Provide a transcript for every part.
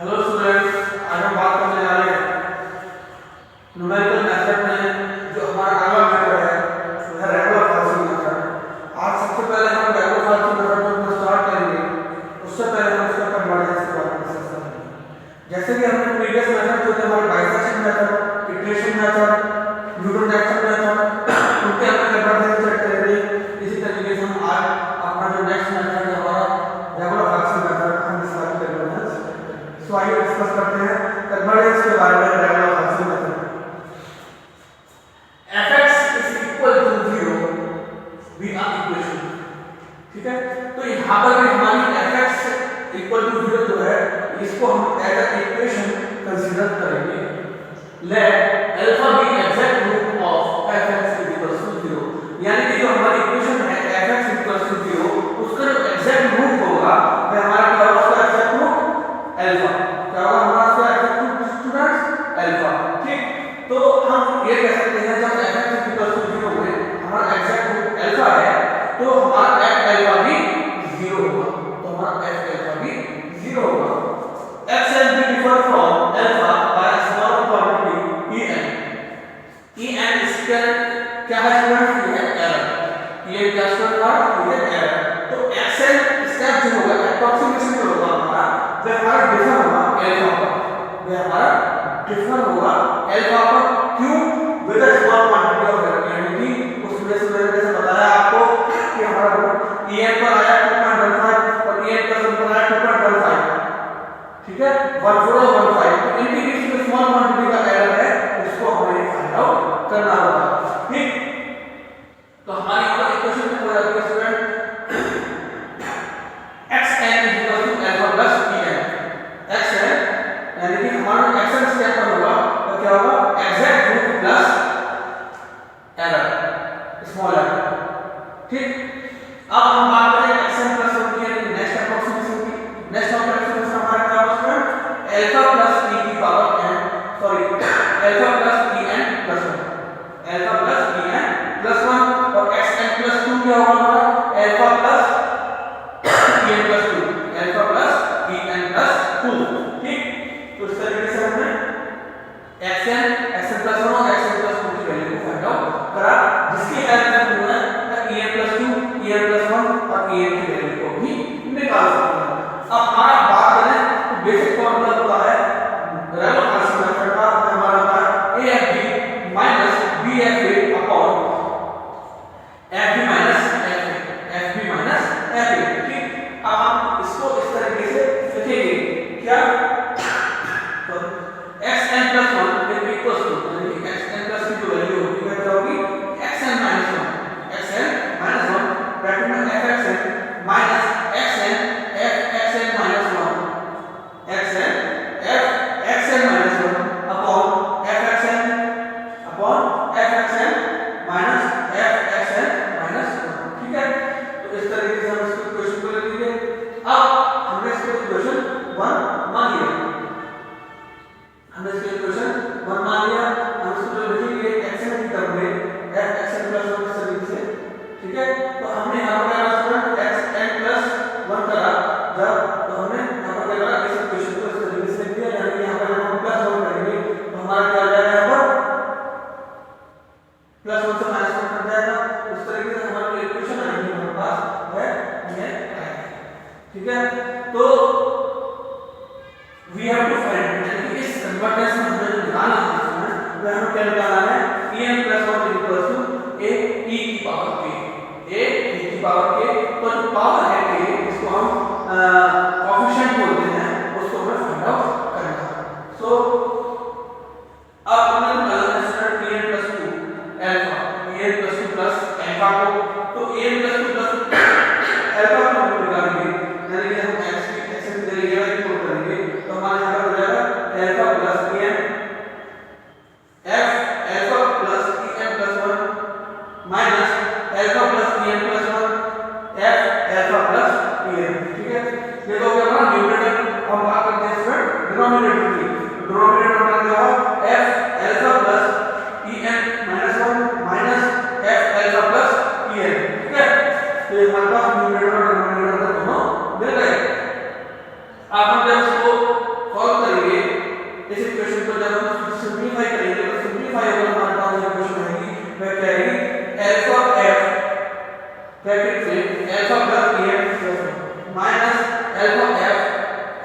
Hello students, आज हम बात करने जा रहे हैं न्यूमेरिकल मेथड में जो हमारा अगला मेथड है वो है रेगुलर फॉर्सिंग मेथड। आज सबसे पहले हम रेगुलर फॉर्सिंग मेथड को स्टार्ट करेंगे, उससे पहले हम इसका कन्वर्जेंस के बारे में डिस्कस करेंगे। जैसे कि हमने प्रीवियस मेथड जो थे हमारे bisection method, iteration method, Newton Raphson method, उनके हमने कन्वर्जेंस चेक करे थे। इसी तरीके से हम आज अपना जो नेक्स्ट मेथड है हमारा रेगुलर फॉर्सिंग मेथड, हम इसका कन्वर्जेंस तो आइए डिस्कस करते हैं कन्वर्जेंस के बारे में। Regular forcing method fx is equal to 0 भी आप इक्वेशन, ठीक है। तो यहां पर भी हमारी fx इक्वल टू 0 जो है इसको हम एज अ इक्वेशन कंसीडर करेंगे। Let alpha be exact root of fx equal to 0, यानी कि जो हमारी इक्वेशन है fx इक्वल टू 0 उसका जो एग्जैक्ट रूट होगा वह हमारा क्या होगा, उसका एग्जैक्ट रूट अल्फा क्या होगा, हमारा उसका एग्जैक्ट रूट स्टूडेंट्स अल्फा, ठीक। तो हम ये कह सकते हैं जब fx इक्वल टू 0 हुए हमारा एग्जैक्ट रूट अल्फा है तो हमारा f अल्फा भी 0 होगा, तो हमारा f अल्फा भी 0 होगा। x and b differ from alpha by a small quantity en इसका क्या है स्टूडेंट्स, ये एरर, ये क्या स्टूडेंट ये एरर। तो x n इसका जो होगा एप्रोक्सीमेशन जो होगा हमारा वह हमारा डिफर होगा अल्फा पर, वह हमारा डिफर होगा अल्फा पर। क्यों? With a small quantity of error, यानी कि उसमें से मैंने जैसे बताया आपको कि हमारा en पर आया 2.15 और en प्लस 1 पर आया 2.15, ठीक है, 1415। तो इनके बीच में स्मॉल क्वांटिटी का एरर है, उसको हमें फाइंड आउट करना होगा, ठीक। तो हमारी यहाँ इक्वेशन में हो जाती है student xn alpha plus en, xn यानी कि हमारा xn स्टेप पर होगा तो क्या होगा, exact root plus error, small error, ठीक। अब हम बात करें xn प्लस 1 की, यानी नेक्स्ट अप्रोक्सीमेशन की। नेक्स्ट अप्रोक्सीमेशन हमारा क्या होगा student, alpha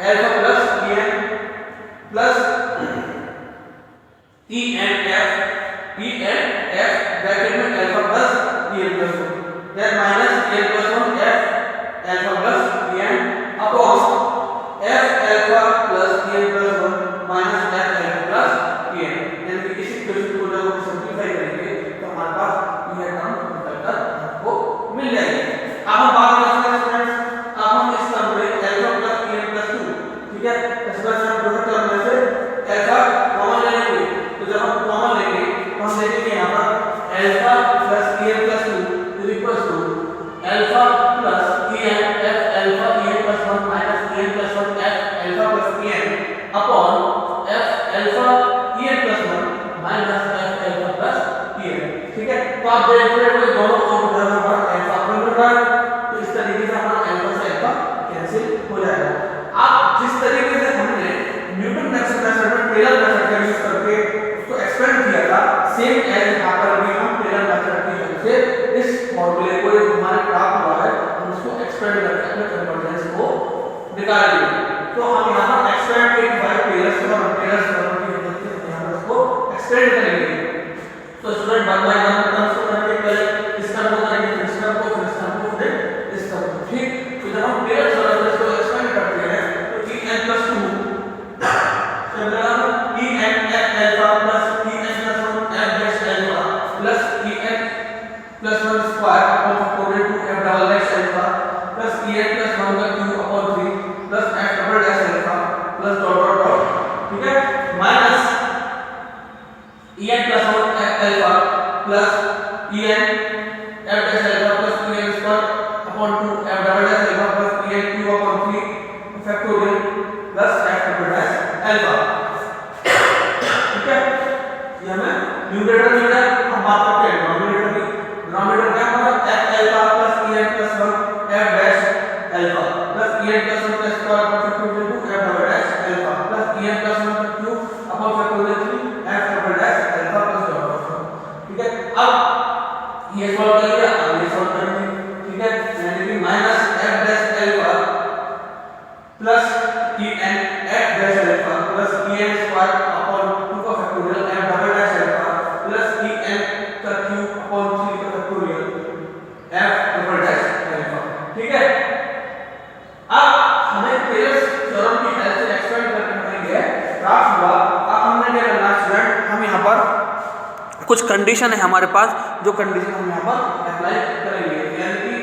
alpha plus en plus en f bracket में alpha plus en plus 1 then minus en plus 1 f alpha plus en upon f alpha plus en plus 1 minus f alpha plus en। यानी कि इस equation को जब हम simplify करेंगे तो हमारे पास यह टर्म निकलकर आपको मिल जाएगी। अब हम बात करते हैं स्टूडेंट्स, अब हम इस टर्म में अल्फा प्लस en प्लस 2, ठीक है, इस बार हम दोनों टर्म में से अल्फा कॉमन ले लेंगे। तो जब हम कॉमन लेंगे तो हम देखेंगे यहां पर alpha plus en plus 2 is equal to alpha plus en f alpha en plus 1 minus en plus 1 f alpha plus en upon f alpha en plus 1 minus f alpha plus en। ठीक है, तो आप देख रहे हो दोनों को उधर हमारा अल्फा अपॉन बराबर, तो इस तरीके से हमारा अल्फा से अल्फा कैंसिल हो जाएगा। अब जिस तरीके से हमने न्यूटन रेफरेंस मेथड में टेलर मेथड का यूज करके उसको एक्सपेंड किया था, सेम एज यहां पर भी हम टेलर मेथड की हेल्प से इस फार्मूले को जो हमारे प्राप्त हुआ है हम उसको एक्सपेंड करके अपने कन्वर्जेंस को निकालेंगे। तो हम यहां पर एक्सपेंड के बाय टेलर्स और टेलर्स थ्योरम की हेल्प से हम यहां पर उसको एक्सपेंड करेंगे। तो student one by one terms को करेंगे, पहले इस टर्म को करेंगे, फिर इस टर्म को, फिर इस टर्म को, फिर इस टर्म को। ठीक, तो जब हम टेलर थ्योरम को एक्सपेंड करते हैं तो en plus 2 en f alpha plus en plus 1 f dash alpha plus en plus 1 square upon factorial 2 f double dash alpha plus en plus 1 का cube upon 3 plus f double dash alpha plus dot dot dot, ठीक है, minus en plus 1 f alpha plus en f dash alpha plus en square upon 2 f double dash alpha plus en cube upon 3 factorial plus f double dash alpha. ठीक है, ये हमें numerator मिल रहा है। हम बात करते हैं डिनोमिनेटर की। डिनोमिनेटर क्या हमारा f alpha plus en plus 1 f dash alpha plus en plus 1 का square upon factorial 2 f double dash alpha plus en plus 1 का cube upon factorial 3 f double dash alpha plus dot dot dot. ठीक है, अब ये solve कर लिया, अब ये सॉल्व करेंगे। ठीक है, यानी कि minus f dash alpha plus en f dash alpha plus en square upon 2 का factorial f double dash alpha plus en का क्यूब अपॉन 3 का factorial f double dash alpha. ठीक है, अब हमें टेलर्स थ्योरम की हेल्प से एक्सपेंड करके पढ़ेंगे प्राप्त हुआ। अब हमने क्या करना है स्टूडेंट, हम यहां पर कुछ कंडीशन है हमारे पास, जो कंडीशन हम यहां पर अप्लाई करेंगे, यानी कि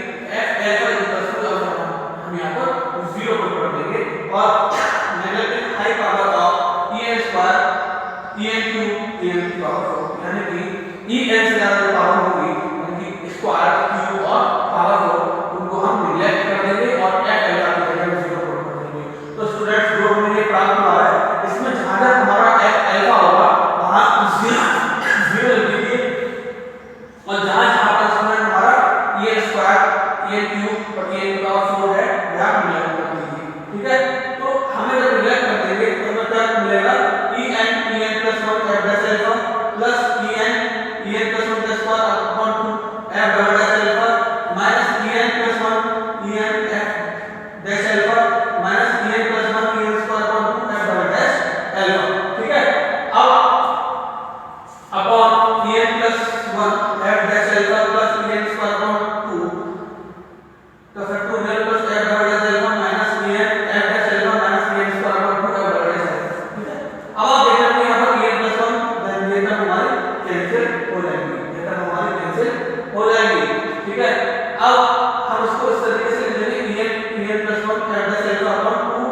f अल्फा इक्वल टू हम यहां पर 0 को पढ़ देंगे और negative high power of en square en cube en की पावर 4, यानी कि en से ज्यादा पावर होगी, यानी कि स्क्वायर क्यूब और पावर 4 उनको हम नेग्लेक्ट कर देंगे और f अल्फा की जगह 0 को पढ़ देंगे। तो स्टूडेंट्स जो हमने ये प्राप्त हुआ है, इसमें जहां जहां हमारा f अल्फा होगा वहां 0 लिख दीजिए और जहां जहां पर स्टूडेंट हमारा en स्क्वायर en क्यूब और en की पावर 4 है वहां नेग्लेक्ट कर दीजिए। ठीक है, तो हमें जब नेग्लेक्ट कर देंगे तो हमें क्या मिलेगा, en plus 1 f dash alpha plus en plus 1 का square upon 2 f double dash alpha minus en plus 1 en f dash alpha minus en plus 1 en square upon 2 f double dash alpha. ठीक है, अब upon en plus 1 f dash alpha plus en square upon 2 का factorial plus f double dash alpha minus en f dash alpha minus en square upon 2 f double dash alpha. ठीक है, अब आप देख रहे हैं यहां पर en प्लस 1 देन ये टर्म हमारी कैंसिल हो जाएगी, ये टर्म हमारी कैंसिल हो जाएगी। ठीक है, अब हम इसको इस तरीके से लिख देंगे en plus 1 f dash alpha upon 2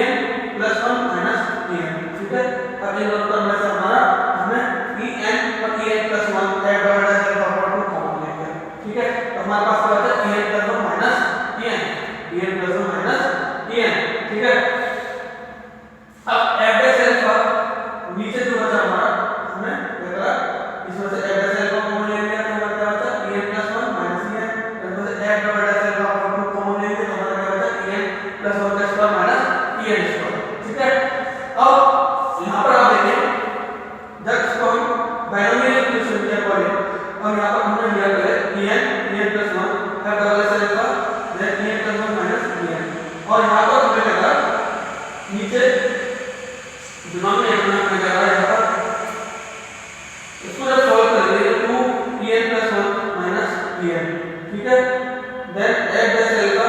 en plus 1 minus en। ठीक है, अब इन दोनों टर्म में से हमारा हमें en और en plus 1 f double dash alpha upon 2 common लेंगे। ठीक है, तो हमारे पास क्या बचा en plus 1 minus en plus 1 minus en। ठीक है, अब f डैश अल्फा नीचे जो बचा हमारा हमने देखा इसमें से f डैश अल्फा कॉमन ले लिया तो हमारा क्या बचा en प्लस 1 माइनस en, इसमें से f double dash alpha upon 2 common लेंगे तो हमारा क्या बचा en प्लस 1 का स्क्वायर माइनस en स्क्वायर। ठीक है, अब यहां पर आप देखिए जब इसको हम बाइनोमियल इक्वेशन के अकॉर्डिंग और यहां पर हमने लिया है en plus 1 f double dash alpha then en plus 1 minus en और यहां पर हमें लगा डिनोमिनेटर में हमें क्या है यहाँ पर, इसको जब सॉल्व करेंगे तो 2en + 1 माइनस en, ठीक है, then f dash alpha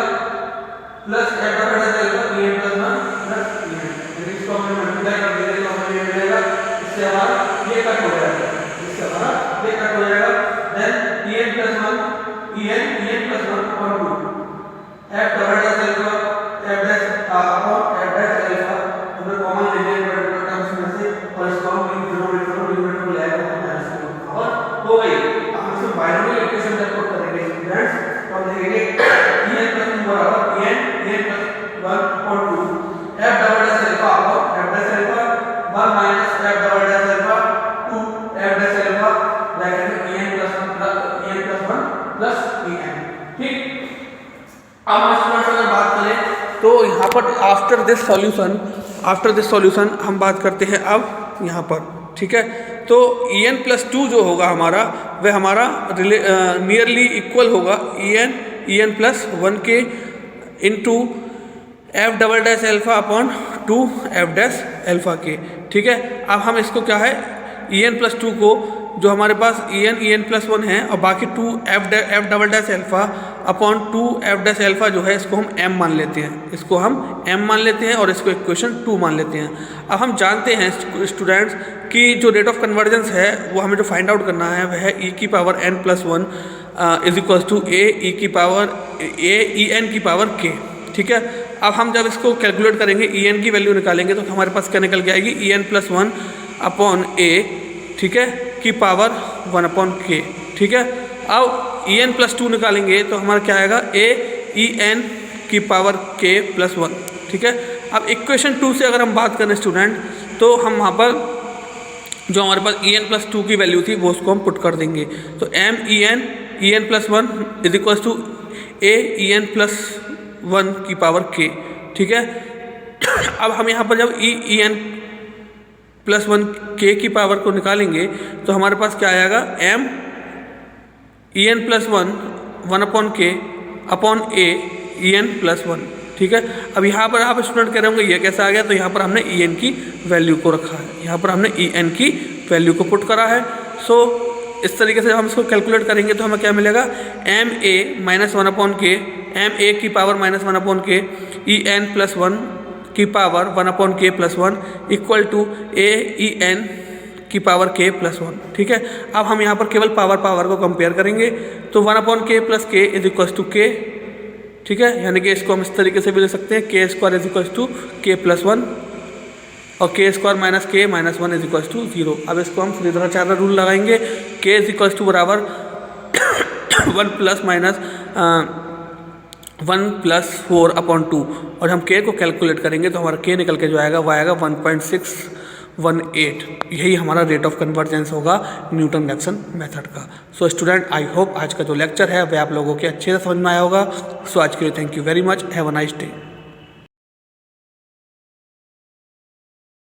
plus f double dash alpha en + 1 plus en, इसको हमने मल्टीप्लाई कर देंगे तो हमें ये मिलेगा, इससे हमारा ये कट हो जाएगा, इससे हमारा ये कट हो जाएगा, then en + 1 en + 1 upon 2 f double dash alpha f dash upon f dash alpha हमने कॉमन ले लिया इंटीग्रल टर्म्स में से और इसको हम न्यूमरेटर में ले आए और हो गई। अब हम इसको बाइनोमियल इक्वेशन में पुट करेंगे स्टूडेंट्स, तो हम लिखेंगे en + 2 बराबर en + 1 upon 2 f double dash alpha upon f dash alpha 1 minus f double dash alpha 2 f dash alpha bracket में en + 1 प्लस en, ठीक। अब हम स्टूडेंट्स अगर बात करें तो यहाँ पर आफ्टर दिस सॉल्यूशन हम बात करते हैं अब यहाँ पर, ठीक है। तो en + 2 जो होगा हमारा वह हमारा नियरली इक्वल होगा en + 1 के into f double dash alpha upon 2 f dash alpha के, ठीक है। अब हम इसको क्या है en + 2 को जो हमारे पास en + 1 है और बाकी 2 f double dash alpha upon 2 f dash alpha जो है इसको हम m मान लेते हैं, इसको हम m मान लेते हैं और इसको इक्वेशन 2 मान लेते हैं। अब हम जानते हैं स्टूडेंट्स कि जो रेट ऑफ कन्वर्जेंस है वो हमें जो फाइंड आउट करना है वह है e की power n + 1 is equal to en की पावर k, ठीक है। अब हम जब इसको कैलकुलेट करेंगे en की वैल्यू निकालेंगे तो हमारे पास क्या निकल के आएगी en + 1 अपॉन a, ठीक है, की पावर 1 अपॉन k, ठीक है। अब en + 2 निकालेंगे तो हमारा क्या आएगा en की पावर k + 1, ठीक है। अब इक्वेशन 2 से अगर हम बात करें स्टूडेंट तो हम वहाँ पर जो हमारे पास en + 2 की वैल्यू थी वो उसको हम पुट कर देंगे, तो en + 1 is equal to en + 1 की पावर k, ठीक है। अब हम यहाँ पर जब en + 1 k की पावर को निकालेंगे तो हमारे पास क्या आएगा en + 1 upon k upon en + 1, ठीक है। अब यहाँ पर आप स्टूडेंट कह रहे होंगे ये कैसा आ गया, तो यहाँ पर हमने en की वैल्यू को रखा है, यहाँ पर हमने en की वैल्यू को पुट करा है। सो इस तरीके से हम इसको कैलकुलेट करेंगे तो हमें क्या मिलेगा ma - 1 अपॉन k ma की पावर -1 अपॉन k en + 1 की power 1 upon k + 1 equal to en की पावर k + 1, ठीक है। अब हम यहाँ पर केवल पावर को कंपेयर करेंगे तो 1 upon k + k is equal to k, ठीक है। यानी कि इसको हम इस तरीके से भी लिख सकते हैं k² is equal to k + 1 और k² - k - 1 is equal to 0। अब इसको हम श्रीधराचार्य रूल लगाएंगे, k इज इक्वल टू बराबर 1 + 4 अपॉन 2 और हम k को कैलकुलेट करेंगे तो हमारा k निकल के जो आएगा वह आएगा 1.618। यही हमारा रेट ऑफ कन्वर्जेंस होगा न्यूटन रैप्सन मेथड का। सो स्टूडेंट आई होप आज का जो लेक्चर है वह आप लोगों के अच्छे से समझ में आया होगा। सो आज के लिए thank you very much, have a nice day.